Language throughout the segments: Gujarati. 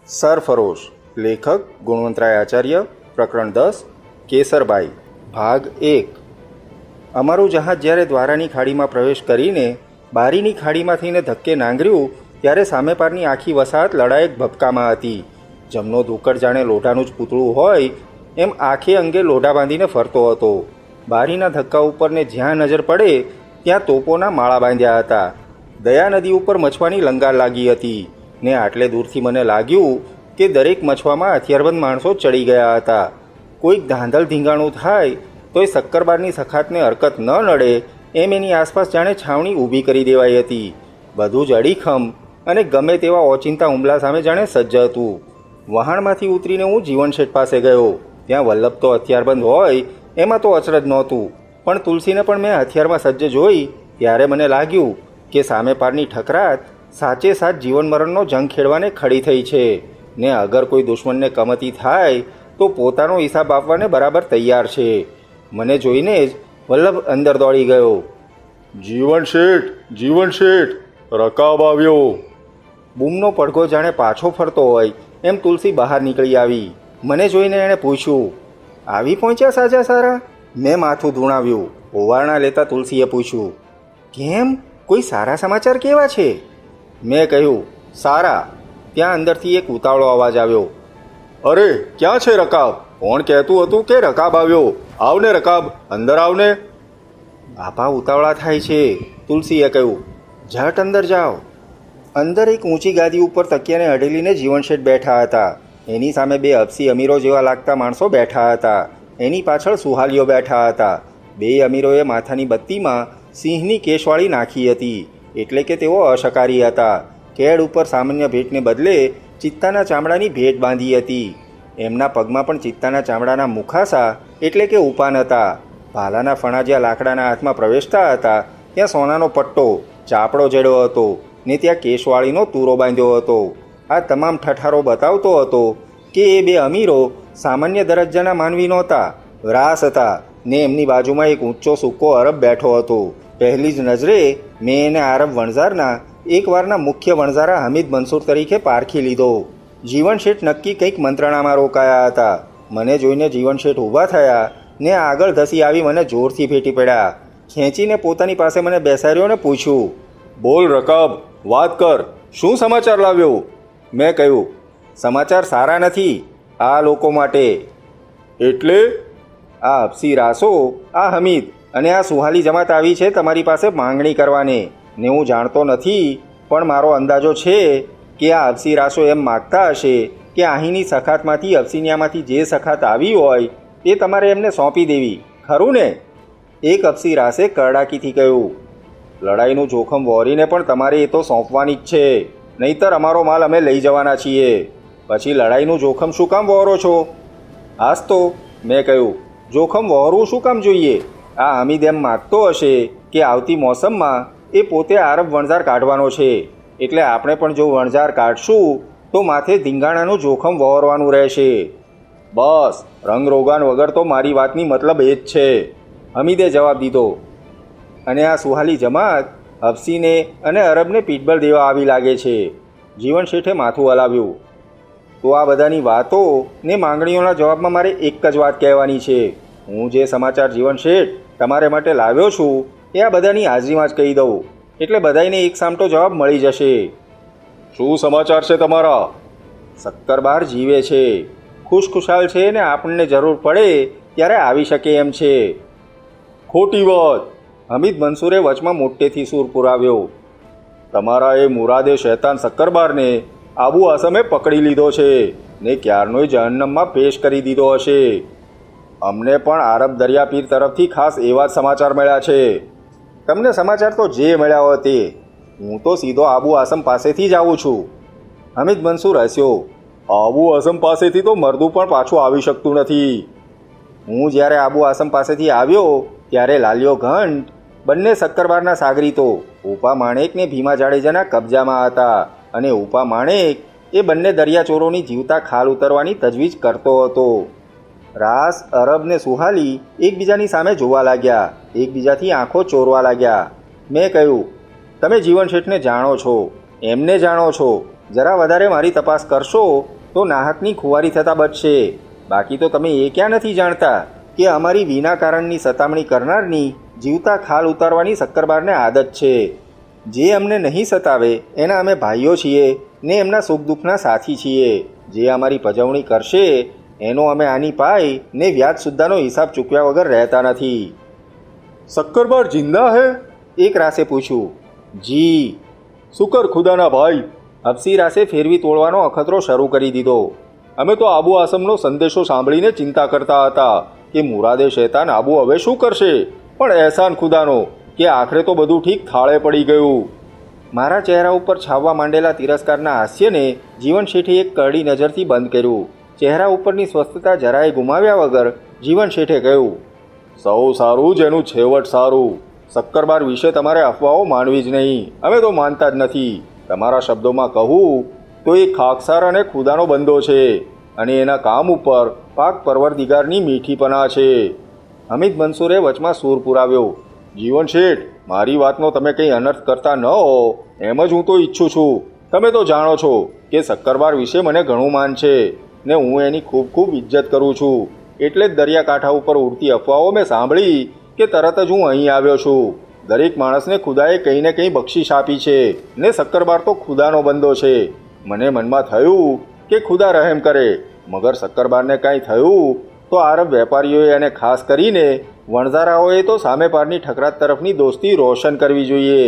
સરફરોશ લેખક ગુણવંતરાય આચાર્ય પ્રકરણ 10 કેસરબાઈ ભાગ 1। અમારું જહાજ જ્યારે દ્વારાની ખાડીમાં પ્રવેશ કરીને બારીની ખાડીમાં થઈને ધક્કે નાંગર્યું ત્યારે સામે પારની આખી વસાહત લડાયક ભપકામાં હતી। જમનો ધુકડ જાણે લોઢાનું જ પૂતળું હોય એમ આખે અંગે લોઢા બાંધીને ફરતો હતો। બારીના ધક્કા ઉપરને જ્યાં નજર પડે ત્યાં તોપોના માળા બાંધ્યા હતા। દયા નદી ઉપર મછવાની લંગાર લાગી હતી ને આટલે દૂરથી મને લાગ્યું કે દરેક મછવામાં હથિયારબંધ માણસો ચડી ગયા હતા। કોઈક ધાંધલ ધીંગાણું થાય તોય શક્કરબારની સખાતને હરકત ન નડે એમ એની આસપાસ જાણે છાવણી ઊભી કરી દેવાઈ હતી। બધું જ અડીખમ અને ગમે તેવા ઓચિંતા હુમલા સામે જાણે સજ્જ હતું। વહાણમાંથી ઉતરીને હું જીવનશેઠ પાસે ગયો। ત્યાં વલ્લભ તો હથિયારબંધ હોય એમાં તો અચરજ નહોતું, પણ તુલસીને પણ મેં હથિયારમાં સજ્જ જોઈ ત્યારે મને લાગ્યું કે સામે પારની ઠકરાત સાચે સાચ જીવનમરણનો જંગ ખેડવાને ખડી થઈ છે ને અગર કોઈ દુશ્મનને કમતી થાય તો પોતાનો હિસાબ આપવાને બરાબર તૈયાર છે। મને જોઈને જ વલ્લભ અંદર દોડી ગયો। જીવનશેઠ રકાબ આવ્યો। બૂમનો પડઘો જાણે પાછો ફરતો હોય એમ તુલસી બહાર નીકળી આવી। મને જોઈને એણે પૂછ્યું, આવી પહોંચ્યા સાજા સારા? મેં માથું ધૂણાવ્યું। ઓવારણા લેતા તુલસીએ પૂછ્યું, કેમ, કોઈ સારા સમાચાર કેવા છે? મેં કહ્યું, સારા। ત્યાં અંદરથી એક ઉતાવળો અવાજ આવ્યો, અરે ક્યાં છે રકાબ? કોણ કહેતું હતું કે રકાબ આવ્યો? આવને રકાબ, અંદર આવને। બાપા ઉતાવળા થાય છે, તુલસીએ કહ્યું, ઝટ અંદર જાઓ। અંદર એક ઊંચી ગાદી ઉપર તકિયાને અઢેલીને જીવનશેઠ બેઠા હતા। એની સામે બે અપસી અમીરો જેવા લાગતા માણસો બેઠા હતા। એની પાછળ સુહાલીઓ બેઠા હતા। બે અમીરોએ માથાની બત્તીમાં સિંહની કેશવાળી નાખી હતી, એટલે કે તેઓ અશકારી હતા। કેડ ઉપર સામાન્ય ભેટને બદલે ચિત્તાના ચામડાની ભેટ બાંધી હતી। એમના પગમાં પણ ચિત્તાના ચામડાના મુખાસા એટલે કે ઉપાન હતા। ભાલાના ફણા જ્યાં લાકડાના હાથમાં પ્રવેશતા હતા ત્યાં સોનાનો પટ્ટો ચાપડો જડ્યો હતો ને ત્યાં કેશવાળીનો તૂરો બાંધ્યો હતો। આ તમામ ઠઠારો બતાવતો હતો કે એ બે અમીરો સામાન્ય દરજ્જાના માનવી નહોતા, રાસ હતા ને એમની બાજુમાં એક ઊંચો સૂકો અરબ બેઠો હતો। પહેલી જ નજરે મેં એને આરબ વણઝારના એકવારના મુખ્ય વણઝારા હમીદ મંસૂર તરીકે પારખી લીધો। જીવનશેઠ નક્કી કંઈક મંત્રણામાં રોકાયા હતા। મને જોઈને જીવનશેઠ ઊભા થયા ને આગળ ધસી આવી મને જોરથી ભેટી પડ્યા। ખેંચીને પોતાની પાસે મને બેસાડ્યો ને પૂછ્યું, બોલ રકાબ, વાત કર, શું સમાચાર લાવ્યો? મેં કહ્યું, સમાચાર સારા નથી આ લોકો માટે। એટલે? આ અપસી રાસો, આ હમીદ અને આ સુહાલી જમાત આવી છે તમારી પાસે માંગણી કરવાને, ને હું જાણતો નથી પણ મારો અંદાજો છે કે આ અપસી રાસો એમ માગતા હશે કે અહીંની સખાતમાંથી અપસીનિયામાંથી જે સખાત આવી હોય તે તમારે એમને સોંપી દેવી, ખરું ને? એક અપસી રાસે કરડાકીથી કહ્યું, લડાઈનું જોખમ વહોરીને પણ તમારે એ તો સોંપવાની જ છે, નહીંતર અમારો માલ અમે લઈ જવાના છીએ। પછી લડાઈનું જોખમ શું કામ વહોરો છો? હાસ તો, મેં કહ્યું, જોખમ વહોરવું શું કામ જોઈએ? આ હમીદ એમ માગતો હશે કે આવતી મોસમમાં એ પોતે આરબ વણઝાર કાઢવાનો છે, એટલે આપણે પણ જો વણઝાર કાઢશું તો માથે ધીંગાણાનું જોખમ વહોરવાનું રહેશે। બસ, રંગરોગાન વગર તો મારી વાતની મતલબ એ જ છે, હમીદે જવાબ દીધો। અને આ સુહાલી જમાત હફસીને અને અરબને પીઠબળ દેવા આવી લાગે છે। જીવનશેઠે માથું હલાવ્યું। તો આ બધાની વાતો ને માંગણીઓના જવાબમાં મારે એક જ વાત કહેવાની છે। હું જે સમાચાર જીવનશેઠ તમારે માટે લાવ્યો છું એ આ બધાની હાજરીમાં જ કહી દઉં, એટલે બધાને એક સામટો જવાબ મળી જશે। શું સમાચાર છે તમારા? શક્કરબાર જીવે છે, ખુશખુશાલ છે ને આપણને જરૂર પડે ત્યારે આવી શકે એમ છે। ખોટી વાત, હમીદ મંસૂરે વચમાં મોટેથી સૂર પુરાવ્યો। તમારા એ મુરાદે શૈતાન શક્કરબારને આબુ આસમે પકડી લીધો છે ને ક્યારનોય જહન્નમમાં પેશ કરી દીધો હશે। અમને પણ આરબ દરિયાપીર તરફથી ખાસ એવા જ સમાચાર મળ્યા છે। તમને સમાચાર તો જે મળ્યા હોય તે, હું તો સીધો આબુ આસમ પાસેથી જ આવું છું। હમીદ મંસૂર હસ્યો। આબુ આસમ પાસેથી તો મરદું પણ પાછું આવી શકતું નથી। હું જ્યારે આબુ આસમ પાસેથી આવ્યો ત્યારે લાલિયો ઘંટ બંને શક્કરબારના સાગરીતો ઉપા માણેક ને ભીમા જાડેજાના કબજામાં હતા, અને ઉપા માણેક એ બંને દરિયાચોરોની જીવતા ખાલ ઉતરવાની તજવીજ કરતો હતો। રાસ, અરબ ને સુહાલી એકબીજાની સામે જોવા લાગ્યા, એકબીજાથી આંખો ચોરવા લાગ્યા। મેં કહ્યું, તમે જીવનશેઠને જાણો છો, એમને જાણો છો, જરા વધારે મારી તપાસ કરશો તો નાહકની ખુવારી થતાં બચશે. બાકી તો તમે એ ક્યાં નથી જાણતા કે અમારી વિના કારણની સતામણી કરનારની જીવતા ખાલ ઉતારવાની શક્કરબારને આદત છે. જે અમને નહીં સતાવે એના અમે ભાઈઓ છીએ ને એમના સુખ દુઃખના સાથી છીએ. જે અમારી પજવણી કરશે એનો અમે આની પાય ને વ્યાજ સુદ્ધાનો હિસાબ ચૂકવ્યા વગર રહેતા નથી. શક્કરબાર જિંદા હે? એક રાસે પૂછ્યું. જી. શુકર ખુદાના ભાઈ. હફસી રાસે ફેરવી તોડવાનો અખતરો શરૂ કરી દીધો. અમે તો આબુ આસમનો સંદેશો સાંભળીને ચિંતા કરતા હતા કે મુરાદે શૈતાન આબુ હવે શું કરશે, પણ એહસાન ખુદાનો કે આખરે તો બધું ઠીક થાળે પડી ગયું. મારા ચહેરા ઉપર છાવવા માંડેલા તિરસ્કારના હાસ્યને જીવન શેઠે એક કરડી નજરથી બંધ કર્યું. ચહેરા ઉપરની સ્વસ્થતા જરાય ગુમાવ્યા વગર જીવન શેઠે કહ્યું, સૌ સારું જેનું છેવટ સારું. શક્કરબાર વિશે તમારે અફવાઓ માનવી જ નહીં. અમે તો માનતા જ નથી. તમારા શબ્દોમાં કહું તો એ ખાકસાર અને ખુદાનો બંદો છે અને એના કામ ઉપર પાક પરવરદિગારની મીઠીપના છે. હમીદ મંસૂરે વચમાં સૂર પુરાવ્યો. જીવન શેઠ, મારી વાતનો તમે કંઈ અનર્થ કરતા ન હો એમ જ હું તો ઈચ્છું છું. તમે તો જાણો છો કે શક્કરબાર વિશે મને ઘણું માન છે ને હું એની ખૂબ ખૂબ ઇજ્જત કરું છું. એટલે જ દરિયાકાંઠા ઉપર ઉડતી અફવાઓ મેં સાંભળી કે તરત જ હું અહીં આવ્યો છું. દરેક માણસને ખુદાએ કંઈ ને કંઈ બક્ષિશ આપી છે ને શક્કરબાર તો ખુદાનો બંદો છે. મને મનમાં થયું કે ખુદા રહેમ કરે, મગર શક્કરબારને કાંઈ થયું તો આરબ વેપારીઓએ અને ખાસ કરીને વણઝારાઓએ તો સામે પારની ઠકરાત તરફની દોસ્તી રોશન કરવી જોઈએ.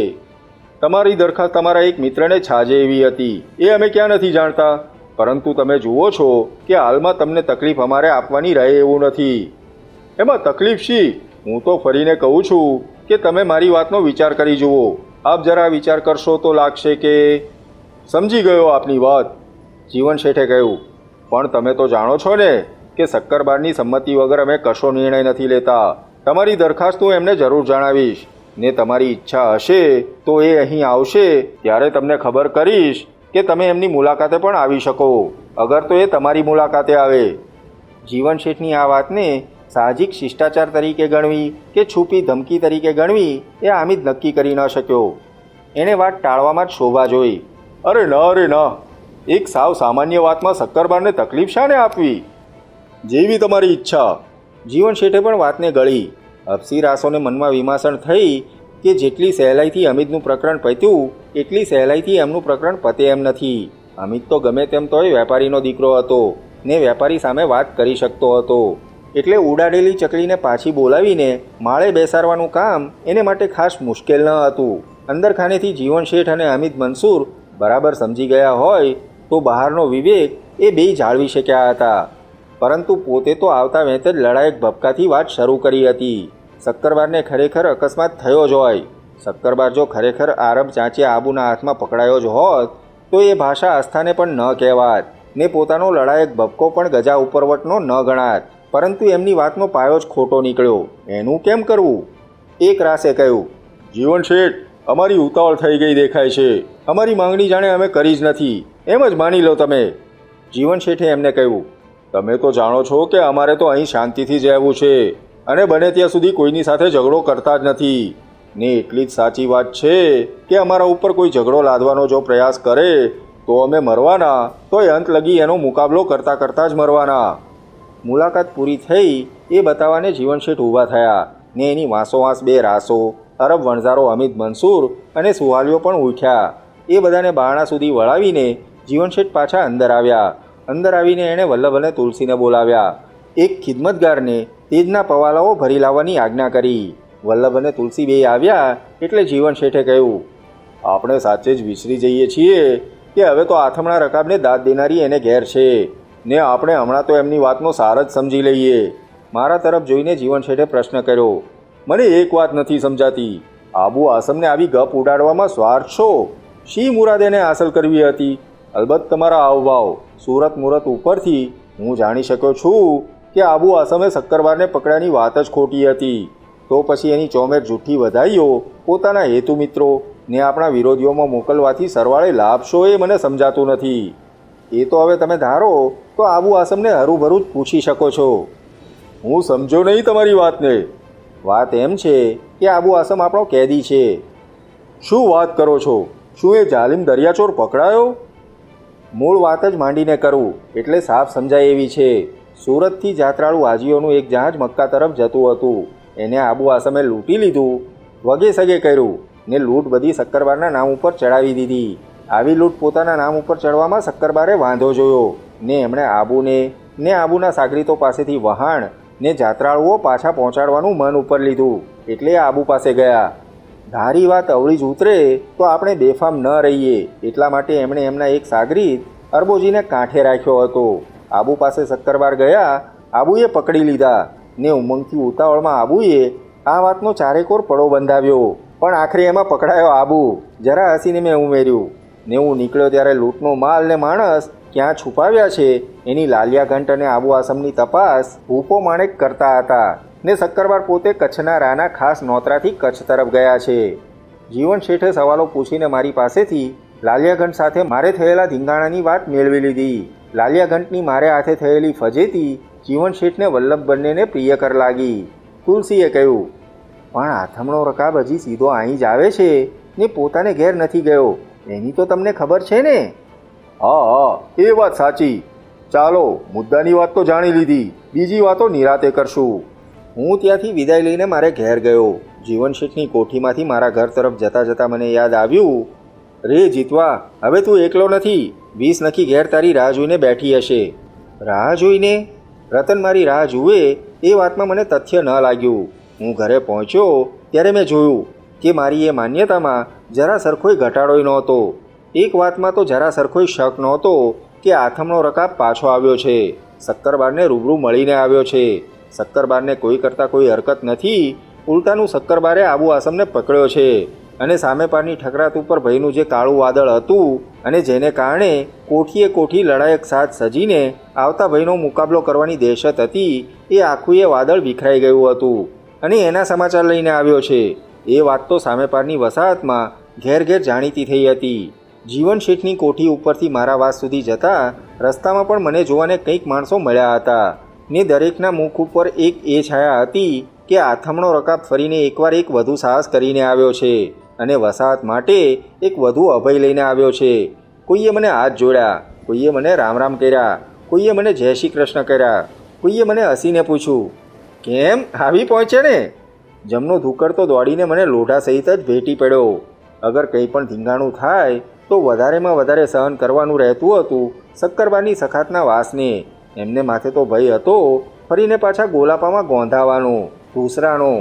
તમારી દરખાસ્ત તમારા એક મિત્રને છાજે એવી હતી એ અમે ક્યાં નથી જાણતા, પરંતુ તમે જુઓ છો કે હાલમાં તમને તકલીફ અમારે આપવાની રહે એવું નથી. એમાં તકલીફ શી? હું તો ફરીને કહું છું કે તમે મારી વાતનો વિચાર કરી જુઓ. આપ જરા વિચાર કરશો તો લાગશે કે સમજી ગયો આપની વાત. જીવન શેઠે કહ્યું. પણ તમે તો જાણો છો ને કે શક્કરબારની સંમતિ વગર અમે કશો નિર્ણય નથી લેતા. તમારી દરખાસ્ત હું એમને જરૂર જણાવીશ ને તમારી ઈચ્છા હશે તો એ અહીં આવશે ત્યારે તમને ખબર કરીશ કે તમે એમની મુલાકાતે પણ આવી શકો, અગર તો એ તમારી મુલાકાતે આવે. જીવન શેઠની આ વાતને સાહજિક શિષ્ટાચાર તરીકે ગણવી કે છુપી ધમકી તરીકે ગણવી એ હામિદ નક્કી કરી ન શક્યો. એણે વાત ટાળવામાં જ શોભા જોઈ. અરે ના, એક સાવ સામાન્ય વાતમાં શક્કરબારને તકલીફ શાને આપવી? જેવી તમારી ઈચ્છા. જીવન શેઠે પણ વાતને ગળી. હફસી રાસોને મનમાં વિમાસણ થઈ કે જેટલી સહેલાઈથી હમીદનું પ્રકરણ પત્યું એટલી સહેલાઈથી એમનું પ્રકરણ પતે એમ નથી. હમીદ તો ગમે તેમ તોય વેપારીનો દીકરો હતો ને વેપારી સામે વાત કરી શકતો હતો. એટલે ઉડાડેલી ચકલીને પાછી બોલાવીને માળે બેસાડવાનું કામ એને માટે ખાસ મુશ્કેલ ન હતું. અંદરખાનેથી જીવન શેઠ અને હમીદ મંસૂર બરાબર સમજી ગયા હોય તો બહારનો વિવેક એ બેય જાળવી શક્યા હતા. પરંતુ પોતે તો આવતા વેંત જ લડાયક ભપકાથી વાત શરૂ કરી હતી. શક્કરબારને ખરેખર અકસ્માત થયો જ હોય. શક્કરબાર જો ખરેખર આરબ ચાંચે આબુના હાથમાં પકડાયો જ હોત તો એ ભાષા આસ્થાને પણ ન કહેવાત ને પોતાનો લડાયક ભપકો પણ ગજા ઉપરવટનો ન ગણાત. પરંતુ એમની વાતનો પાયો જ ખોટો નીકળ્યો. એનું કેમ કરવું? એક રાસે કહ્યું. જીવન શેઠ, અમારી ઉતાવળ થઈ ગઈ દેખાય છે. અમારી માંગણી જાણે અમે કરી જ નથી એમ જ માની લો તમે. જીવન શેઠે એમને કહ્યું. તમે તો જાણો છો કે અમારે તો અહીં શાંતિથી જ રહેવું છે અને બને ત્યાં સુધી કોઈની સાથે ઝઘડો કરતા જ નથી. ને એટલી જ સાચી વાત છે કે અમારા ઉપર કોઈ ઝઘડો લાદવાનો જો પ્રયાસ કરે તો અમે મરવાના, તોય અંત લગી એનો મુકાબલો કરતાં જ મરવાના. મુલાકાત પૂરી થઈ એ બતાવવાને જીવન શેઠ ઊભા થયા ને એની વાંસોવાંસ બે રાસો અરબ વણઝારો હમીદ મંસૂર અને સુહાલીઓ પણ ઉઠ્યા. એ બધાને બારણા સુધી વળાવીને જીવન શેઠ પાછા અંદર આવ્યા. અંદર આવીને એણે વલ્લભ અને તુલસીને બોલાવ્યા. એક ખિદમતગારને તેજના પવાલાઓ ભરી લાવવાની આજ્ઞા કરી. વલ્લભ અને તુલસી બે આવ્યા એટલે જીવન શેઠે કહ્યું, આપણે સાચે જ વિસરી જઈએ છીએ કે હવે તો આથમણા રકાબને દાદ દેનારી એને ઘેર છે ને આપણે હમણાં તો એમની વાતનો સાર જ સમજી લઈએ. મારા તરફ જોઈને જીવન શેઠે પ્રશ્ન કર્યો. મને એક વાત નથી સમજાતી. આબુ આસમને આવી ગપ ઉડાડવામાં સ્વાર્થ છો? શી મુરાદ એને હાંસલ કરવી હતી? અલબત્ત તમારા હાવભાવ, સુરત મુરત ઉપરથી હું જાણી શક્યો છું કે આબુ આસમે શક્કરબારને પકડ્યાની વાત જ ખોટી હતી. તો પછી એની ચોમેર જૂઠ્ઠી વધાઈઓ પોતાના હેતુ મિત્રો ને આપણા વિરોધીઓમાં મોકલવાથી સરવાળે લાભ શો એ મને સમજાતું નથી. એ તો હવે તમે ધારો તો આબુ આસમને હરુભરું જ પૂછી શકો છો. હું સમજો નહીં તમારી વાતને. વાત એમ છે કે આબુ આસમ આપણો કેદી છે. શું વાત કરો છો? શું એ જાલિમ દરિયાચોર પકડાયો? મૂળ વાત જ માંડીને કરું એટલે સાફ સમજાય એવી છે. સુરતથી જાત્રાળુ હાજીઓનું એક જહાજ મક્કા તરફ જતું હતું. એને આબુ આસમે લૂંટી લીધું, વગે સગે કર્યું ને લૂંટ બધી શક્કરબારના નામ ઉપર ચડાવી દીધી. આવી લૂંટ પોતાના નામ ઉપર ચડવામાં શક્કરબારે વાંધો જોયો ને એમણે આબુને ને આબુના સાગરીતો પાસેથી વહાણ ને જાત્રાળુઓ પાછા પહોંચાડવાનું મન ઉપર લીધું એટલે આબુ પાસે ગયા. ધારી વાત અવળી જ ઉતરે તો આપણે બેફામ ન રહીએ એટલા માટે એમણે એમના એક સાગરીત અરબોજીને કાંઠે રાખ્યો હતો. આબુ પાસે શક્કરબાર ગયા, આબુએ પકડી લીધા ને ઉમંગથી ઉતાવળમાં આબુએ આ વાતનો ચારેકોર પડો બંધાવ્યો. પણ આખરે એમાં પકડાયો આબુ. જરા હસીને મેં ઉમેર્યું ને હું નીકળ્યો ત્યારે લૂંટનો માલ ને માણસ ક્યાં છુપાવ્યા છે એની લાલિયા ઘંટ અને આબુ આસમની તપાસ ભૂપો માણેક કરતા હતા ને શક્કરબાર પોતે કચ્છના રાના ખાસ નોતરાથી કચ્છ તરફ ગયા છે. જીવન શેઠે સવાલો પૂછીને મારી પાસેથી લાલિયા ઘંટ સાથે મારે થયેલા ધીંગાણાની વાત મેળવી લીધી. લાલિયા ઘંટની મારે હાથે થયેલી ફજેતી જીવન શેઠને વલ્લભ બંનેને પ્રિયકર લાગી. તુલસીએ કહ્યું, પણ આથમણો રકાબ હજી સીધો અહીં જ આવે છે ને પોતાને ઘેર નથી ગયો એની તો તમને ખબર છે ને? હા, એ વાત સાચી. ચાલો, મુદ્દાની વાત તો જાણી લીધી, બીજી વાતો નિરાતે કરશું. હું ત્યાંથી વિદાય લઈને મારે ઘેર ગયો. જીવન શેઠની કોઠીમાંથી મારા ઘર તરફ જતાં જતાં મને યાદ આવ્યું, રે જીતવા, હવે તું એકલો નથી. 20 નખી ઘેર તારી રાહ જોઈને બેઠી હશે. રાહ જોઈને? રતન મારી રાહ જુએ એ વાતમાં મને તથ્ય ન લાગ્યું. હું ઘરે પહોંચ્યો ત્યારે મેં જોયું કે મારી એ માન્યતામાં જરા સરખોય ઘટાડોય નહોતો. એક વાતમાં તો જરા સરખોય શક નહોતો કે આથમણો રકાબ પાછો આવ્યો છે. શક્કરબારને રૂબરૂ મળીને આવ્યો છે. શક્કરબારને કોઈ કરતાં કોઈ હરકત નથી, ઉલટાનું શક્કરબારે આબુ આસમને પકડ્યો છે અને સામે પારની ઠકરાત ઉપર ભયનું જે કાળું વાદળ હતું અને જેને કારણે કોઠીએ કોઠી લડાયક સાથ સજીને આવતા ભયનો મુકાબલો કરવાની દહેશત હતી એ આખું એ વાદળ વિખરાઈ ગયું હતું અને એના સમાચાર લઈને આવ્યો છે. એ વાત તો સામે પારની વસાહતમાં ઘેર ઘેર જાણીતી થઈ હતી. જીવન શેઠની કોઠી ઉપરથી મારા વાસ સુધી જતા રસ્તામાં પણ મને જોવાને કંઈક માણસો મળ્યા હતા ને દરેકના મુખ ઉપર એક એ છાયા હતી કે આથમણો રકાબ ફરીને એકવાર એક વધુ સાહસ કરીને આવ્યો છે અને વસાહત માટે એક વધુ અભય લઈને આવ્યો છે. કોઈએ મને હાથ જોડ્યા, કોઈએ મને રામ રામ કર્યા, કોઈએ મને જય શ્રી કૃષ્ણ કર્યા, કોઈએ મને હસીને પૂછ્યું, કેમ આવી પહોંચે ને? જમનો ધુકર તો દોડીને મને લોઢા સહિત જ ભેટી પડ્યો. અગર કંઈ પણ ધીંગાણું થાય તો વધારેમાં વધારે સહન કરવાનું રહેતું હતું શક્કરબારની સખાતના વાસને. એમને માથે તો ભય હતો ફરીને પાછા ગોલાપામાં ગોંધાવાનો, ભૂસરાનો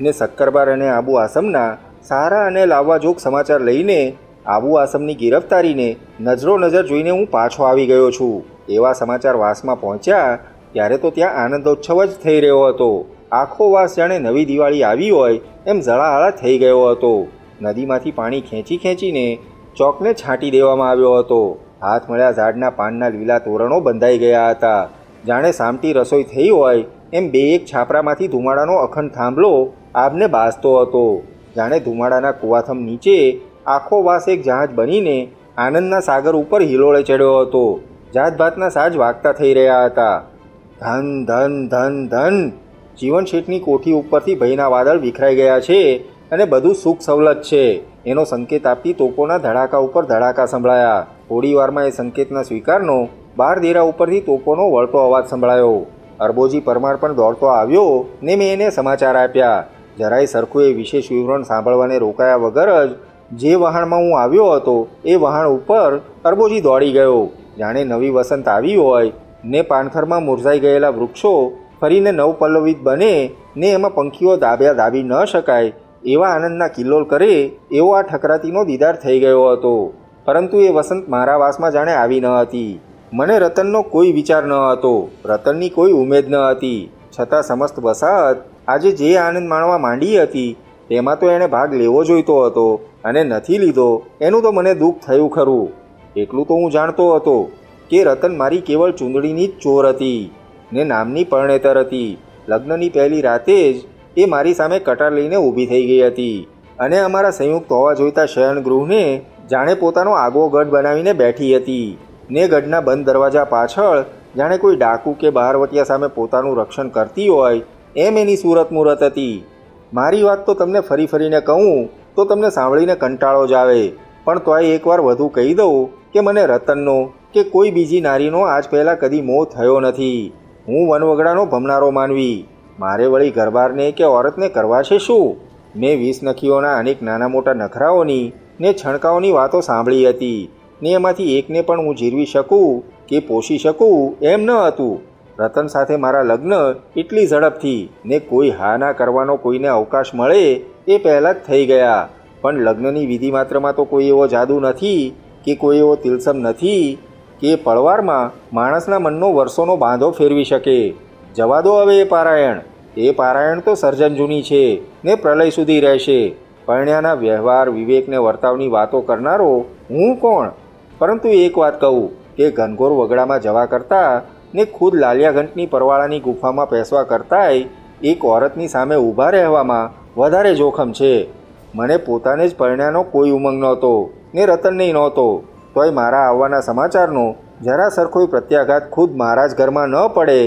ને શક્કરબાર અને આબુ આસમના સારા અને લાવવાજોગ સમાચાર લઈને આબુ આસમની ગિરફતારીને નજરો નજર જોઈને હું પાછો આવી ગયો છું. એવા સમાચાર વાસમાં પહોંચ્યા ત્યારે તો ત્યાં આનંદોત્સવ જ થઈ રહ્યો હતો. આખો વાસ જાણે નવી દિવાળી આવી હોય એમ જળાહળા થઈ ગયો હતો. નદીમાંથી પાણી ખેંચી ખેંચીને ચોકને છાંટી દેવામાં આવ્યો હતો. હાથ મળ્યા ઝાડના પાનના લીલા તોરણો બંધાઈ ગયા હતા. જાણે સામટી રસોઈ થઈ હોય એમ બે એક છાપરામાંથી ધુમાડાનો અખંડ થાંભલો આબને બાઝતો હતો. જાણે ધુમાડાના કુવાથમ નીચે આખો વાસ એક જહાજ બનીને આનંદના સાગર ઉપર હિલોળે ચડ્યો હતો. જાતભાતના સાજ વાગતા થઈ રહ્યા હતા. ધન ધન ધન ધન. જીવન શેઠની કોઠી ઉપરથી ભયના વાદળ વિખરાઈ ગયા છે અને બધું સુખ સવલત છે એનો સંકેત આપતી તોપોના ધડાકા ઉપર ધડાકા સંભળાયા. થોડી વારમાં એ સંકેતના સ્વીકારનો બાર દેરા ઉપરથી તોપોનો વળતો અવાજ સંભળાયો. અરબોજી પરમાર પણ દોડતો આવ્યો ને મેં એને સમાચાર આપ્યા. જરાય સરખું એ વિશેષ વિવરણ સાંભળવાને રોકાયા વગર જ જે વહાણમાં હું આવ્યો હતો એ વહાણ ઉપર અરબોજી દોડી ગયો. જાણે નવી વસંત આવી હોય ને પાનખરમાં મુરઝાઈ ગયેલા વૃક્ષો ફરીને નવપલ્લવિત બને ને એમાં પંખીઓ દાબ્યા દાબી ન શકાય એવા આનંદના કિલ્લોલ કરે એવો આ ઠકરાતીનો દીદાર થઈ ગયો હતો. પરંતુ એ વસંત મારા વાસમાં જાણે આવી ન હતી. મને રતનનો કોઈ વિચાર ન હતો, રતનની કોઈ ઉમેદ ન હતી. છતાં સમસ્ત વસાહત આજે જે આનંદ માણવા માંડી હતી તેમાં તો એણે ભાગ લેવો જોઈતો હતો અને નથી લીધો એનું તો મને દુઃખ થયું ખરું. એટલું તો હું જાણતો હતો કે રતન મારી કેવળ ચૂંદડીની જ ચોર હતી ને નામની પરણેતર હતી. લગ્નની પહેલી રાતે જ એ મારી સામે કટાર લઈને ઊભી થઈ ગઈ હતી અને અમારા સંયુક્ત હોવા જોઈતા શયનગૃહને જાણે પોતાનો આગવો ગઢ બનાવીને બેઠી હતી ને ગઢના બંધ દરવાજા પાછળ જાણે કોઈ ડાકુ કે બહારવટિયા સામે પોતાનું રક્ષણ કરતી હોય એમ એની સુરત મૂરત હતી. મારી વાત તો તમને ફરી ફરીને કહું તો તમને સાંભળીને કંટાળો જ આવે, પણ તોય એકવાર વધુ કહી દઉં કે મને રતનનો કે કોઈ બીજી નારીનો આજ પહેલાં કદી મોહ થયો નથી. હું વનવગડાનો ભમનારો માનવી. મારે વળી ઘરબારને કે ઓરતને કરવા છે શું? મેં 20 નખીઓના અનેક નાના મોટા નખરાઓની ને છણકાઓની વાતો સાંભળી હતી ને એમાંથી એકને પણ હું જીરવી શકું કે પોષી શકું એમ ન હતું. રતન સાથે મારા લગ્ન એટલી ઝડપથી ને કોઈ હા ના કરવાનો કોઈને અવકાશ મળે એ પહેલાં જ થઈ ગયા. પણ લગ્નની વિધિ માત્રમાં તો કોઈ એવો જાદુ નથી કે કોઈ એવો તિલસમ નથી કે પળવારમાં માણસના મનનો વર્ષોનો બાંધો ફેરવી શકે. જવા દો હવે એ પારાયણ તો સર્જન જૂની છે ને પ્રલય સુધી રહેશે. પરણ્યાના વ્યવહાર વિવેકને વર્તાવની વાતો કરનારો હું કોણ? પરંતુ એક વાત કહું કે ઘનઘોર વગડામાં જવા કરતાં ને ખુદ લાલિયાઘંટની પરવાળાની ગુફામાં પેસવા કરતાંય એક ઓરતની સામે ઊભા રહેવામાં વધારે જોખમ છે. મને પોતાને જ પરણ્યાનો કોઈ ઉમંગ નહોતો ને રતનને નહોતો. તોય મારા આવવાના સમાચારનો જરા સરખોય પ્રત્યાઘાત ખુદ મારા જ ઘરમાં ન પડે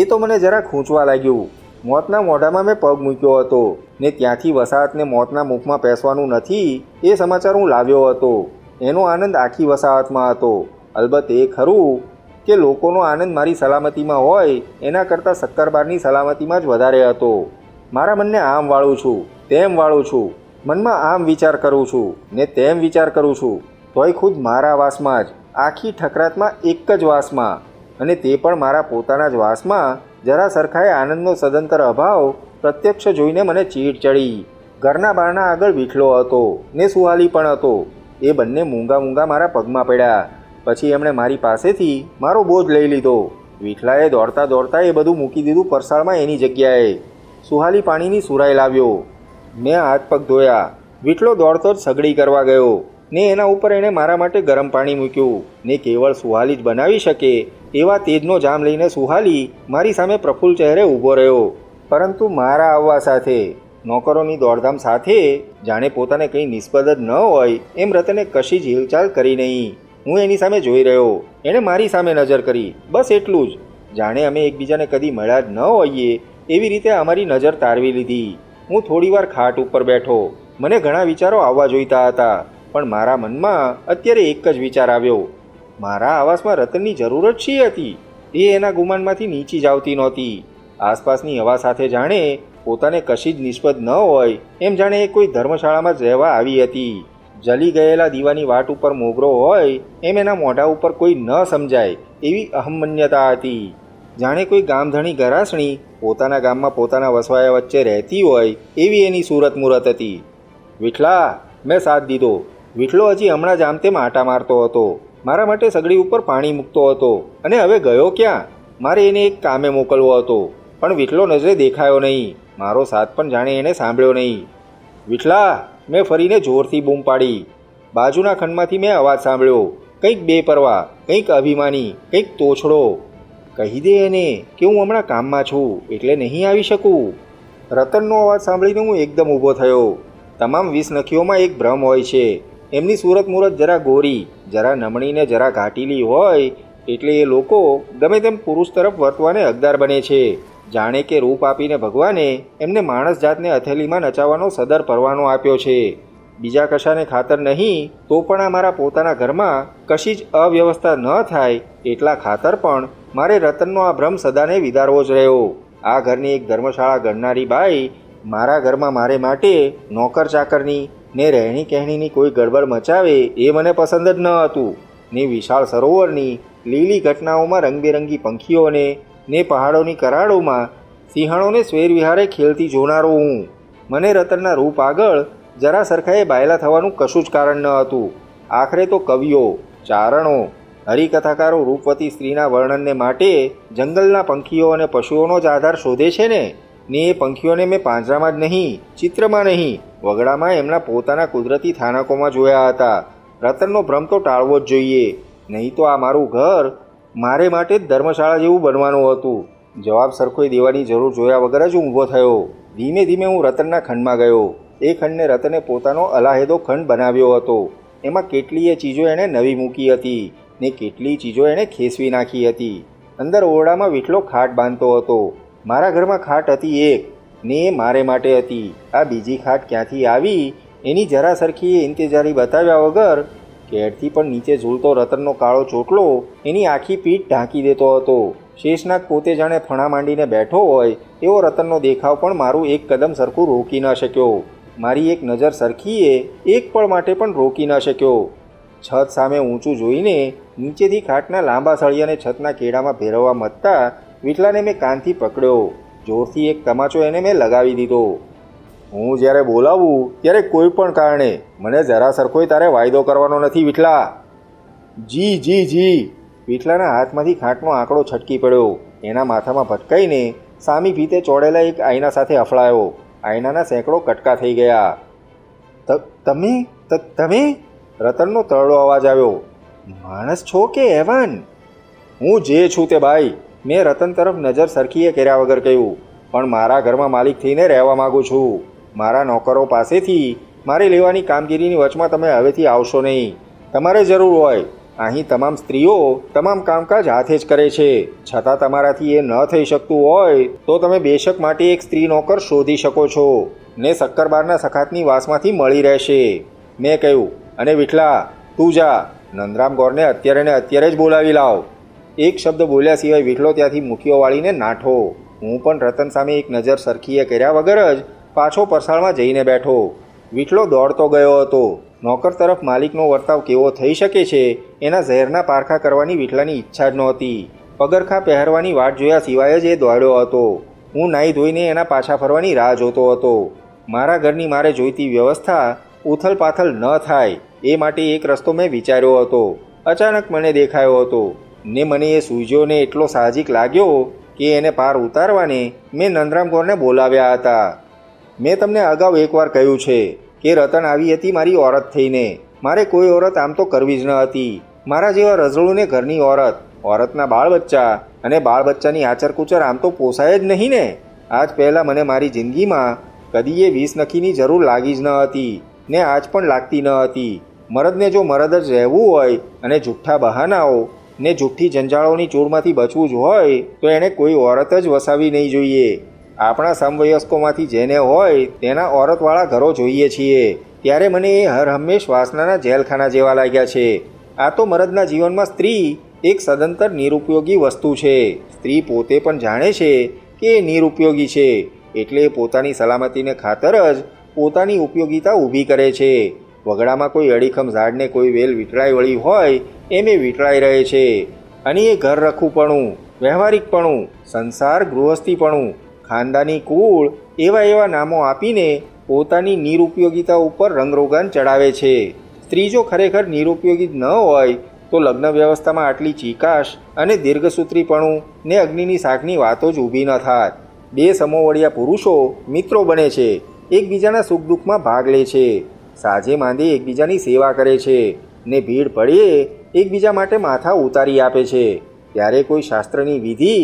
એ તો મને જરા ખૂંચવા લાગ્યું. મોતના મોઢામાં મેં પગ મૂક્યો હતો ને ત્યાંથી વસાહતને મોતના મુખમાં પેસવાનું નથી એ સમાચાર હું લાવ્યો હતો. એનો આનંદ આખી વસાહતમાં હતો. અલબત્ત એ ખરું કે લોકોનો આનંદ મારી સલામતીમાં હોય એના કરતાં શક્કરબારની સલામતીમાં જ વધારે હતો. મારા મનને આમ વાળું છું તેમ વાળું છું, મનમાં આમ વિચાર કરું છું ને તેમ વિચાર કરું છું, તોય ખુદ મારા વાસમાં જ, આખી ઠકરાતમાં એક જ વાસમાં, અને તે પણ મારા પોતાના જ વાસમાં જરા સરખાએ આનંદનો સદંતર અભાવ પ્રત્યક્ષ જોઈને મને ચીડ ચડી. ઘરના બારણા આગળ વિઠલો હતો ને સુહાલી પણ હતો. એ બંને મૂંગા મારા પગમાં પડ્યા. પછી એમણે મારી પાસેથી મારો બોજ લઈ લીધો. વિઠલાએ દોડતા એ બધું મૂકી દીધું પરસાળમાં એની જગ્યાએ. સુહાલી પાણીની સુરાઈ લાવ્યો. મેં હાથ પગ ધોયા. વિઠલો દોડતો જ સગડી કરવા ગયો ને એના ઉપર એણે મારા માટે ગરમ પાણી મૂક્યું ને કેવળ સુહાલી જ બનાવી શકે એવા તેજનો જામ લઈને સુહાલી મારી સામે પ્રફુલ્લ ચહેરે ઊભો રહ્યો. પરંતુ મારા આવવા સાથે, નોકરોની દોડધામ સાથે જાણે પોતાને કંઈ નિસ્બત જ ન હોય એમ રતને કશી જ હિલચાલ કરી નહીં. હું એની સામે જોઈ રહ્યો. એણે મારી સામે નજર કરી, બસ એટલું જ. જાણે અમે એકબીજાને કદી મળ્યા જ ન હોઈએ એવી રીતે અમારી નજર તારવી લીધી. હું થોડીવાર ખાટ ઉપર બેઠો. મને ઘણા વિચારો આવવા જોઈતા હતા, પણ મારા મનમાં અત્યારે એક જ વિચાર આવ્યો. મારા આવાસમાં રતનની જરૂર જ શી હતી? એ એના ગુમાનમાંથી નીચી જ આવતી નહોતી. આસપાસની હવા સાથે જાણે પોતાને કશી જ નિસ્બત ન હોય એમ જાણે એ કોઈ ધર્મશાળામાં જ રહેવા આવી હતી. જલી ગયેલા દીવાની વાટ ઉપર મોગરો હોય એમ એના મોઢા ઉપર કોઈ ન સમજાય એવી અહમન્યતા હતી. જાણે કોઈ ગામધણી ગરાસણી પોતાના ગામમાં પોતાના વસવાયા વચ્ચે રહેતી હોય એવી એની સુરત મુરત હતી. વિઠલા, મેં સાથ દીધો. વિઠલો હજી હમણાં જ આમ તેમ આટા મારતો હતો. મારા માટે સગડી ઉપર પાણી મૂકતો હતો અને હવે ગયો ક્યાં? મારે એને એક કામે મોકલવો હતો, પણ વિઠલો નજરે દેખાયો નહીં. મારો સાથ પણ જાણે એને સાંભળ્યો નહીં. વિઠલા, મેં ફરીને જોરથી બૂમ પાડી. બાજુના ખંડમાંથી મેં અવાજ સાંભળ્યો, કંઈક બેપરવા, કંઈક અભિમાની, કંઈક તોછડો. કહી દે એને કે હું હમણાં કામમાં છું એટલે નહીં આવી શકું. રતનનો અવાજ સાંભળીને હું એકદમ ઊભો થયો. તમામ 20 નખીઓમાં એક ભ્રમ હોય છે. એમની સુરત મુરત જરા ગોરી, જરા નમણીને જરા ઘાટીલી હોય એટલે એ લોકો ગમે તેમ પુરુષ તરફ વર્તવાને હકદાર બને છે. જાણે કે રૂપ આપીને ભગવાને એમને માણસ જાતને હથેલીમાં નચાવવાનો સદર પરવાનો આપ્યો છે. બીજા કશાને ખાતર નહીં તો પણ આ મારા પોતાના ઘરમાં કશી જ અવ્યવસ્થા ન થાય એટલા ખાતર પણ મારે રતનનો આ ભ્રમ સદાને વિદારવો જ રહ્યો. આ ઘરની એક ધર્મશાળા ગણનારી બાઈ મારા ઘરમાં મારે માટે નોકર ચાકરની ને રહેણી કહેણીની કોઈ ગડબડ મચાવે એ મને પસંદ જ ન હતું. ને વિશાળ સરોવરની લીલી ઘટનાઓમાં રંગબેરંગી પંખીઓને ને પહાડોની કરાડોમાં સિંહણોને સ્વેરવિહારે ખેલતી જોનારો હું. મને રતનના રૂપ આગળ જરા સરખાએ બાયલા થવાનું કશું જ કારણ ન હતું. આખરે તો કવિઓ, ચારણો, હરિકથાકારો રૂપવતી સ્ત્રીના વર્ણનને માટે જંગલના પંખીઓ અને પશુઓનો જ આધાર શોધે છે ને એ પંખીઓને મેં પાંજરામાં જ નહીં, ચિત્રમાં નહીં, વગડામાં એમના પોતાના કુદરતી થાનકોમાં જોયા હતા. રતનનો ભ્રમ તો ટાળવો જ જોઈએ, નહીં તો આ મારું ઘર મારે માટે જ ધર્મશાળા જેવું બનવાનું હતું. જવાબ સરખોય દેવાની જરૂર જોયા વગર જ ઊભો થયો. ધીમે ધીમે હું રતનના ખંડમાં ગયો. એ ખંડને રતને પોતાનો અલાહેદો ખંડ બનાવ્યો હતો. એમાં કેટલીય ચીજો એણે નવી મૂકી હતી ને કેટલી ચીજો એણે ખેસવી નાખી હતી. અંદર ઓરડામાં વિઠલો ખાટ બાંધતો હતો. મારા ઘરમાં ખાટ હતી એક ને એ મારે માટે હતી. આ બીજી ખાટ ક્યાંથી આવી એની જરા સરખી ઇંતજારી બતાવ્યા વગર કેડથી પણ નીચે ઝૂલતો રતનનો કાળો ચોટલો એની આખી પીઠ ઢાંકી દેતો હતો. શેષનાગ પોતે જાણે ફણા માંડીને બેઠો હોય એવો રતનનો દેખાવ પણ મારું એક કદમ સરખું રોકી ન શક્યો. મારી એક નજર સરખીએ એક પળ માટે પણ રોકી ન શક્યો. છત સામે ઊંચું જોઈને નીચેથી ખાટના લાંબા સળિયાને છતના કેડામાં ભેરવવા મથતા વિઠલાને મેં કાનથી પકડ્યો. જોરથી એક તમાચો એને મેં લગાવી દીધો. હું જ્યારે બોલાવું ત્યારે કોઈ પણ કારણે મને જરા સરખોય તારે વાયદો કરવાનો નથી વિઠલા. જી જી જી. વિઠલાના હાથમાંથી ખાટનો આંકડો છટકી પડ્યો. એના માથામાં ભટકાઈને સામી ભીતે ચોડેલા એક આઈના સાથે અફળાયો. આઈનાના સેંકડો કટકા થઈ ગયા. તમે રતનનો તરડો અવાજ આવ્યો. માણસ છો કે એવન? હું જે છું તે ભાઈ, મેં રતન તરફ નજર સરખીએ કર્યા વગર કહ્યું. પણ મારા ઘરમાં માલિક થઈને રહેવા માગું છું. મારા નોકરો પાસેથી મારે લેવાની કામગીરીની વચમાં તમે હવેથી આવશો નહીં. તમારે જરૂર હોય, અહીં તમામ સ્ત્રીઓ તમામ કામકાજ હાથે જ કરે છે. છતાં તમારાથી એ ન થઈ શકતું હોય તો તમે બેશક માટે એક સ્ત્રી નોકર શોધી શકો છો ને શક્કરબારના સખાતની વાસમાંથી મળી રહેશે, મેં કહ્યું. અને વિઠલા, તું જા, નંદરામ ગોરને અત્યારે જ બોલાવી લાવ. એક શબ્દ બોલ્યા સિવાય વિઠલો ત્યાંથી મુઠ્ઠીઓ વાળીને નાઠો. હું પણ રતન સામે એક નજર સરખીએ કર્યા વગર જ પાછો પરસાળમાં જઈને બેઠો. વિઠલો દોડતો ગયો હતો. નોકર તરફ માલિકનો વર્તાવ કેવો થઈ શકે છે એના ઝેરના પારખા કરવાની વિઠલાની ઈચ્છા જ નહોતી. પગરખાં પહેરવાની વાટ જોયા સિવાય જ એ દોડ્યો હતો. હું નાહી ધોઈને એના પાછા ફરવાની રાહ જોતો હતો. મારા ઘરની મારે જોઈતી વ્યવસ્થા ઉથલપાથલ ન થાય એ માટે એક રસ્તો મેં વિચાર્યો હતો. અચાનક મને દેખાયો હતો ને મને એ સૂઝ્યો ને એટલો સાહજિક લાગ્યો કે એને પાર ઉતારવાને મેં નંદરામ ગોરને બોલાવ્યા હતા. મેં તમને અગાઉ એકવાર કહ્યું છે કે રતન આવી હતી મારી ઓરત થઈને. મારે કોઈ ઓરત આમ તો કરવી જ ન હતી. મારા જેવા રઝળુને ઘરની ઓરતના બાળ બચ્ચા અને બાળ બચ્ચાની આચર કુચર આમ તો પોસાય જ નહીં ને. આજ પહેલાં મને મારી જિંદગીમાં કદી એ 20 નખીની જરૂર લાગી જ ન હતી ને આજ પણ લાગતી ન હતી. મરદને જો મરદ જ રહેવું હોય અને જુઠ્ઠા બહાનાઓ ને જુઠ્ઠી જંજાળોની ચૂડમાંથી બચવું જ હોય તો એણે કોઈ ઓરત જ વસાવી નહીં જોઈએ. આપણા સમવયસ્કોમાંથી જેને હોય તેના ઓરતવાળા ઘરો જોઈએ છીએ. ત્યારે મને એ હર હંમેશ વાસનાના જેલખાના જેવા લાગ્યા છે. આ તો મરદના જીવનમાં સ્ત્રી એક સદંતર નિરુપયોગી વસ્તુ છે. સ્ત્રી પોતે પણ જાણે છે કે એ નિરુપયોગી છે, એટલે પોતાની સલામતીને ખાતર જ પોતાની ઉપયોગિતા ઊભી કરે છે. વગડામાં કોઈ અડીખમ ઝાડને કોઈ વેલ વીંટળાઈ વળી હોય એમ એ વીંટળાઈ રહે છે. અને એ ઘર રખુપણું, વ્યવહારિકપણું, સંસાર ગૃહસ્થીપણું, ખાનદાની કુળ એવા નામો આપીને પોતાની નિરુપયોગિતા ઉપર રંગરોગાન ચડાવે છે. સ્ત્રી જો ખરેખર નિરુપયોગી ન હોય તો લગ્ન વ્યવસ્થામાં આટલી ચીકાશ અને દીર્ઘસૂત્રીપણું ને અગ્નિની શાકની વાતો જ ઊભી ન થાત. બે સમોવડિયા પુરુષો મિત્રો બને છે, એકબીજાના સુખ દુઃખમાં ભાગ લે છે, સાંજે માંદે એકબીજાની સેવા કરે છે ને ભીડ પડે એકબીજા માટે માથા ઉતારી આપે છે. ત્યારે કોઈ શાસ્ત્રની વિધિ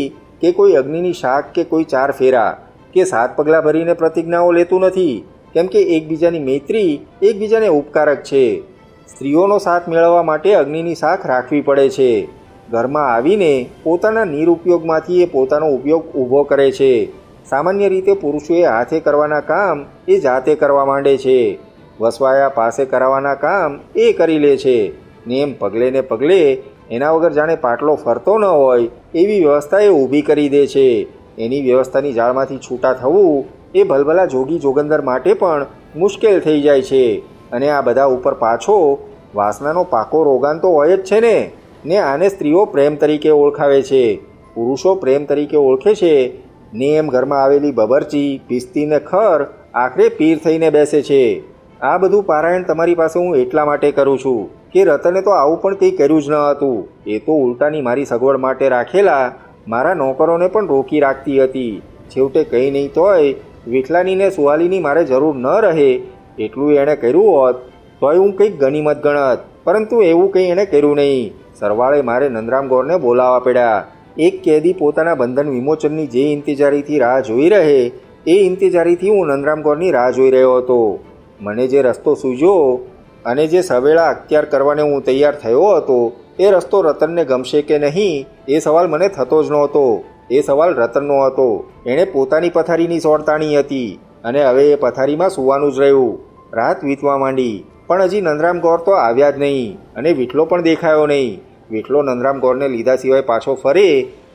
કે કોઈ અગ્નિની શાક કે કોઈ 4 ફેરા કે 7 પગલાં ભરીને પ્રતિજ્ઞાઓ લેતું નથી, કેમ કે એકબીજાની મૈત્રી એકબીજાને ઉપકારક છે. સ્ત્રીઓનો સાથ મેળવવા માટે અગ્નિની શાખ રાખવી પડે છે. ઘરમાં આવીને પોતાના નિરુપયોગમાંથી એ પોતાનો ઉપયોગ ઊભો કરે છે. સામાન્ય રીતે પુરુષોએ હાથે કરવાના કામ એ જાતે કરવા માંડે છે. વસવાયા પાસે કરાવવાના કામ એ કરી લે છે ને એમ પગલે ને પગલે એના વગર જાણે પાટલો ફરતો ન હોય એવી વ્યવસ્થા એ ઊભી કરી દે છે. એની વ્યવસ્થાની જાળમાંથી છૂટા થવું એ ભલભલા જોગી જોગંદર માટે પણ મુશ્કેલ થઈ જાય છે. અને આ બધા ઉપર પાછો વાસનાનો પાકો રોગાન તો હોય જ છે ને આને સ્ત્રીઓ પ્રેમ તરીકે ઓળખાવે છે, પુરુષો પ્રેમ તરીકે ઓળખે છે ને એમ ઘરમાં આવેલી બબરચી, પિસ્તી ને ખર આખરે પીર થઈને બેસે છે. આ બધું પારાયણ તમારી પાસે હું એટલા માટે કરું છું કે રતને તો આવું પણ કંઈ કર્યું જ ન હતું. એ તો ઉલટાની મારી સગવડ માટે રાખેલા મારા નોકરોને પણ રોકી રાખતી હતી. છેવટે કંઈ નહીં તોય વિઠલાની ને સુહાલીની મારે જરૂર ન રહે એટલું એણે કર્યું હોત તોય હું કંઈક ગણીમત ગણત, પરંતુ એવું કંઈ એણે કર્યું નહીં. સરવાળે મારે નંદરામ ગોરને બોલાવવા પડ્યા. એક કેદી પોતાના બંધન વિમોચનની જે ઇંતજારીથી રાહ જોઈ રહે એ ઇંતજારીથી હું નંદરામ ગોરની રાહ જોઈ રહ્યો હતો. મને જે રસ્તો સૂઝ્યો અને જે સવેળા અખ્તિયાર કરવાને હું તૈયાર થયો હતો એ રસ્તો રતનને ગમશે કે નહીં એ સવાલ મને થતો જ નહોતો. એ સવાલ રતનનો હતો. એણે પોતાની પથારીની સોળ તાણી હતી અને હવે એ પથારીમાં સૂવાનું જ રહ્યું. રાત વીતવા માંડી. પણ હજી નંદરામ ગોર તો આવ્યા જ નહીં અને વિઠલો પણ દેખાયો નહીં. વિઠલો નંદરામ ગોરને લીધા સિવાય પાછો ફરે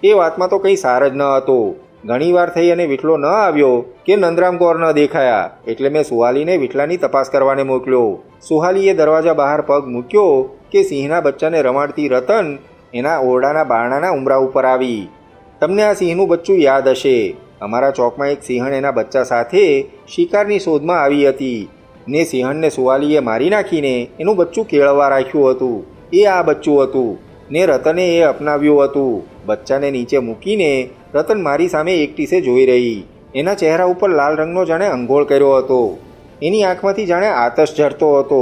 એ વાતમાં તો કંઈ સાર જ ન હતો. ઘણીવાર થઈ અને વિઠલો ન આવ્યો કે નંદરામ ગોર ન દેખાયા એટલે મેં સુહાલીને વિઠલાની તપાસ કરવાને મોકલ્યો. સુહાલીએ દરવાજા બહાર પગ મૂક્યો કે સિંહના બચ્ચાને રમાડતી રતન એના ઓરડાના બારણાના ઉંબરા ઉપર આવી. તમને આ સિંહનું બચ્ચું યાદ હશે. અમારા ચોકમાં એક સિંહણ એના બચ્ચા સાથે શિકારની શોધમાં આવી હતી ને સિંહણને સુવાલીએ મારી નાખીને એનું બચ્ચું કેળવવા રાખ્યું હતું. એ આ બચ્ચું હતું ને રતને એ અપનાવ્યું હતું. બચ્ચાને નીચે મૂકીને રતન મારી સામે એકટીસે જોઈ રહી. એના ચહેરા ઉપર લાલ રંગનો જાણે અંગોળ કર્યો હતો. એની આંખમાંથી જાણે આતશ ઝરતો હતો.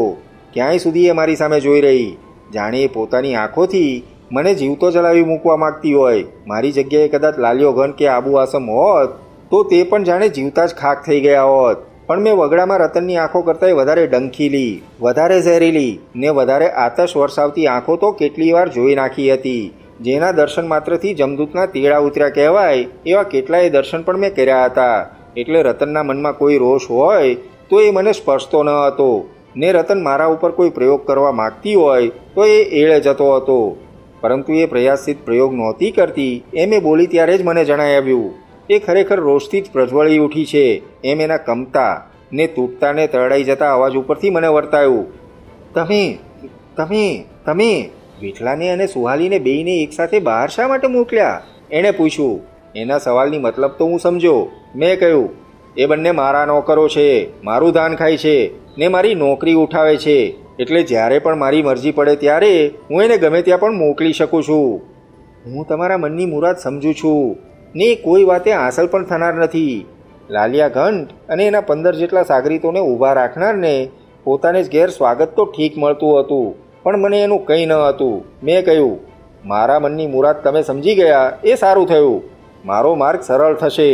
ક્યાંય સુધી એ મારી સામે જોઈ રહી, જાણે એ પોતાની આંખોથી મને જીવતો જલાવી મૂકવા માગતી હોય. મારી જગ્યાએ કદાચ લાલિયો ઘન કે આબુ આસમ હોત તો તે પણ જાણે જીવતા જ ખાક થઈ ગયા હોત. પણ મેં વગડામાં રતનની આંખો કરતાંય વધારે ડંખીલી, વધારે ઝેરીલી ને વધારે આતશ વરસાવતી આંખો તો કેટલી વાર જોઈ નાખી હતી. જેના દર્શન માત્રથી જમદૂતના તેડા ઉતર્યા કહેવાય એવા કેટલાય દર્શન પણ મેં કર્યા હતા. એટલે રતનના મનમાં કોઈ રોષ હોય તો એ મને સ્પર્શતો ન હતો ને રતન મારા ઉપર કોઈ પ્રયોગ કરવા માગતી હોય તો એ એળે જતો હતો. પરંતુ એ પ્રયાસિત પ્રયોગ નહોતી કરતી એમ એ બોલી ત્યારે જ મને જણાવ્યું. એ ખરેખર રોષથી જ પ્રજ્વળી ઉઠી છે એમ એના કમતા ને તૂટતા ને તરડાઈ જતા અવાજ ઉપરથી મને વર્તાયું. તમે તમે તમે વિઠલાને અને સુહાલીને બેયને એકસાથે બહાર શા માટે મોકલ્યા? એણે પૂછ્યું. એના સવાલની મતલબ તો હું સમજો. મેં કહ્યું, એ બંને મારા નોકરો છે, મારું ધાન ખાય છે ને મારી નોકરી ઉઠાવે છે. એટલે જ્યારે પણ મારી મરજી પડે ત્યારે હું એને ગમે ત્યાં પણ મોકલી શકું છું. હું તમારા મનની મુરાદ સમજું છું ને કોઈ વાતે હાંસલ પણ થનાર નથી. લાલિયા ઘંટ અને એના 15 જેટલા સાગરીતોને ઊભા રાખનારને પોતાને જ ઘેર સ્વાગત તો ઠીક મળતું હતું, પણ મને એનું કંઈ ન હતું. મેં કહ્યું, મારા મનની મુરાદ તમે સમજી ગયા એ સારું થયું. મારો માર્ગ સરળ થશે.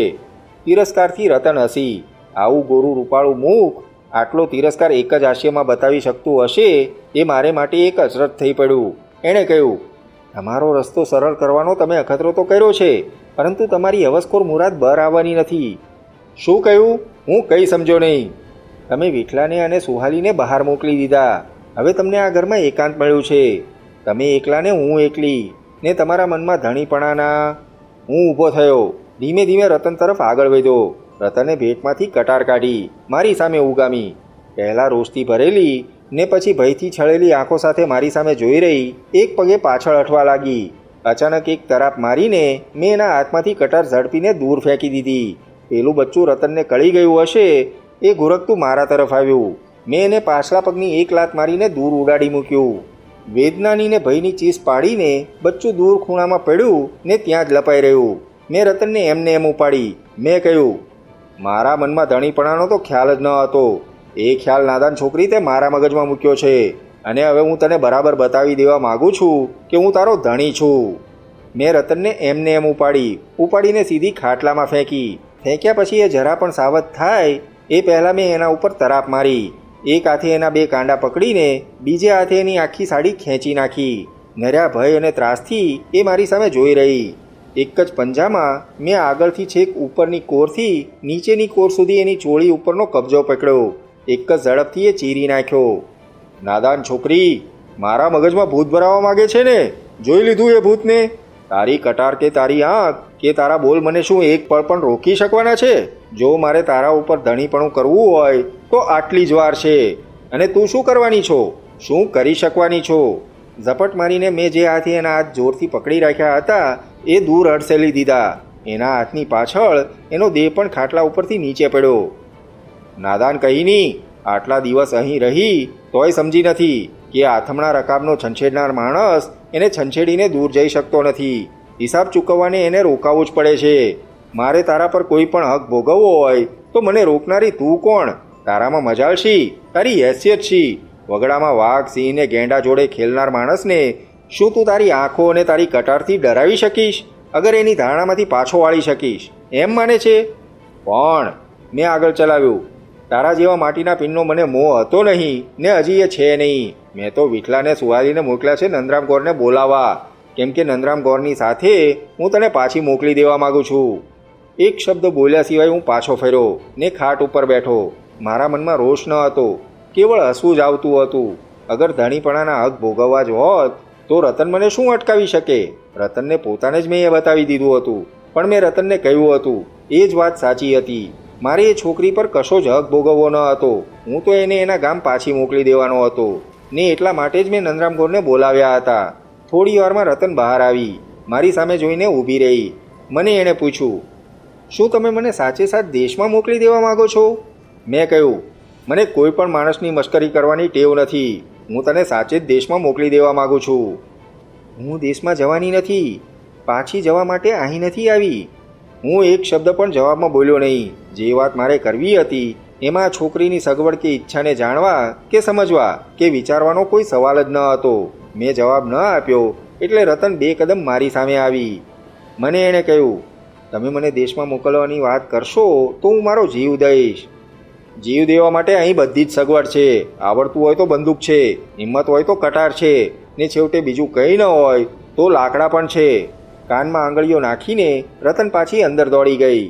તિરસ્કારથી રતન હસી. આવું ગોરું રૂપાળું મુખ આટલો તિરસ્કાર એક જ હાસ્યમાં બતાવી શકતું હશે એ મારે માટે એક અચરજ થઈ પડ્યું. એણે કહ્યું, તમારો રસ્તો સરળ કરવાનો તમે અખતરો તો કર્યો છે, પરંતુ તમારી હવસખોર મુરાદ બહાર આવવાની નથી. શું કહ્યું? હું કંઈ સમજો નહીં. તમે વિઠલાને અને સુહાલીને બહાર મોકલી દીધા. હવે તમને આ ઘરમાં એકાંત મળ્યું છે. તમે એકલાને હું એકલી ને તમારા મનમાં ધણીપણાના. હું ઊભો થયો. ધીમે ધીમે રતન તરફ આગળ વધ્યો. રતને ભેટમાંથી કટાર કાઢી મારી સામે ઉગામી. પહેલાં રોષથી ભરેલી ને પછી ભયથી છળેલી આંખો સાથે મારી સામે જોઈ રહી એક પગે પાછળ હઠવા લાગી. અચાનક એક તરાપ મારીને મેં એના હાથમાંથી કટાર ઝડપીને દૂર ફેંકી દીધી. પેલું બચ્ચું રતનને કળી ગયું હશે એ ઘુરકતું મારા તરફ આવ્યું. મેં એને પાછલા પગની એક લાત મારીને દૂર ઉડાડી મૂક્યું. વેદનાની ને ભયની ચીસ પાડીને બચ્ચું દૂર ખૂણામાં પડ્યું ને ત્યાં જ લપાઈ રહ્યું. મેં રતનને એમને એમ ઉપાડી. મેં કહ્યું, મારા મનમાં ધણીપણાનો તો ખ્યાલ જ ન હતો. એ ખ્યાલ નાદાન છોકરી તે મારા મગજમાં મૂક્યો છે અને હવે હું તને બરાબર બતાવી દેવા માગું છું કે હું તારો ધણી છું. મેં રતનને એમને એમ ઉપાડીને સીધી ખાટલામાં ફેંક્યા પછી એ જરા પણ સાવધ થાય એ પહેલાં મેં એના ઉપર તરાપ મારી. એક હાથે એના 2 કાંડા પકડીને બીજે હાથે એની આખી સાડી ખેંચી નાખી. નર્યા ભય અને ત્રાસથી એ મારી સામે જોઈ રહી. એક જ પંજામાં મેં આગળથી છેક ઉપરની કોરથી નીચેની કોર સુધી એની ચોળી ઉપરનો કબજો પકડ્યો. એક જ ઝડપથી એ ચીરી નાખ્યો. નાદાન છોકરી, મારા મગજમાં ભૂત ભરાવા માગે છે ને? જોઈ લીધું એ ભૂતને? તારી કટાર કે તારી આંખ કે તારા બોલ મને શું એક પળ પણ રોકી શકવાના છે? જો મારે તારા ઉપર ધણીપણું કરવું હોય તો આટલી જ વાર છે. અને તું શું કરવાની છો? શું કરી શકવાની છો? ઝપટ મારીને મેં જે હાથે એના હાથ જોરથી પકડી રાખ્યા હતા એ દૂર હડસેલી દીધા. એના હાથની પાછળ એનો દેહ પણ ખાટલા ઉપરથી નીચે પડ્યો. નાદાન કહીની, આટલા દિવસ અહીં રહી તોય સમજી નથી કે આથમણા રકાબનો છંછેડનાર માણસ એને છંછેડીને દૂર જઈ શકતો નથી. હિસાબ ચૂકવવાને એને રોકાવવું જ પડે છે. મારે તારા પર કોઈ પણ હક ભોગવવો હોય તો મને રોકનારી તું કોણ? તારામાં મજાલ શી? તારી હેસિયત શી? વગડામાં વાઘ સિંહ ને ગેંડા જોડે ખેલનાર માણસને શું તું તારી આંખો અને તારી કટારથી ડરાવી શકીશ? અગર એની ધારણામાંથી પાછો વાળી શકીશ એમ માને છે? પણ મેં આગળ ચલાવ્યું. તારા જેવા માટીના પિનનો મને મોહ હતો નહીં ને હજી એ છે નહીં. મેં તો વિઠલાને સુહાલીને મોકલ્યા છે નંદરામ ગોરને બોલાવવા, કેમ કે નંદરામ ગોરની સાથે હું તને પાછી મોકલી દેવા માગું છું. એક શબ્દ બોલ્યા સિવાય હું પાછો ફર્યો ને ખાટ ઉપર બેઠો. મારા મનમાં રોષ ન હતો કેવળ હસવું જ આવતું હતું. અગર ધણીપણાના હક ભોગવવા જ હોત તો રતન મને શું અટકાવી શકે? રતનને પોતાને જ મેં એ બતાવી દીધું હતું. પણ મેં રતનને કહ્યું હતું એ જ વાત સાચી હતી. મારે એ છોકરી પર કશો જ હક ભોગવવો ન હતો. હું તો એને એના ગામ પાછી મોકલી દેવાનો હતો ને એટલા માટે જ મેં નંદરામ ગોરને બોલાવ્યા હતા. થોડી વારમાં રતન બહાર આવી, મારી સામે જોઈને ઊભી રહી. મને એણે પૂછ્યું, શું તમે મને સાચે સાચ દેશમાં મોકલી દેવા માગો છો? મેં કહ્યું, મને કોઈ પણ માણસની મશ્કરી કરવાની ટેવ નથી. હું તને સાચે જ દેશમાં મોકલી દેવા માગું છું. હું દેશમાં જવાની નથી. પાછી જવા માટે અહીં નથી આવી. હું એક શબ્દ પણ જવાબમાં બોલ્યો નહીં. જે વાત મારે કરવી હતી એમાં છોકરીની સગવડ કે ઈચ્છાને જાણવા કે સમજવા કે વિચારવાનો કોઈ સવાલ જ ન હતો. મેં જવાબ ન આપ્યો એટલે રતન 2 કદમ મારી સામે આવી. મને એણે કહ્યું, તમે મને દેશમાં મોકલવાની વાત કરશો તો હું મારો જીવ દઈશ. જીવ દેવા માટે અહીં બધી જ સગવડ છે. આવડતું હોય તો બંદૂક છે, હિંમત હોય તો કટાર છે, ને છેવટે બીજું કંઈ ન હોય તો લાકડા પણ છે. કાનમાં આંગળીઓ નાખીને રતન પાછી અંદર દોડી ગઈ.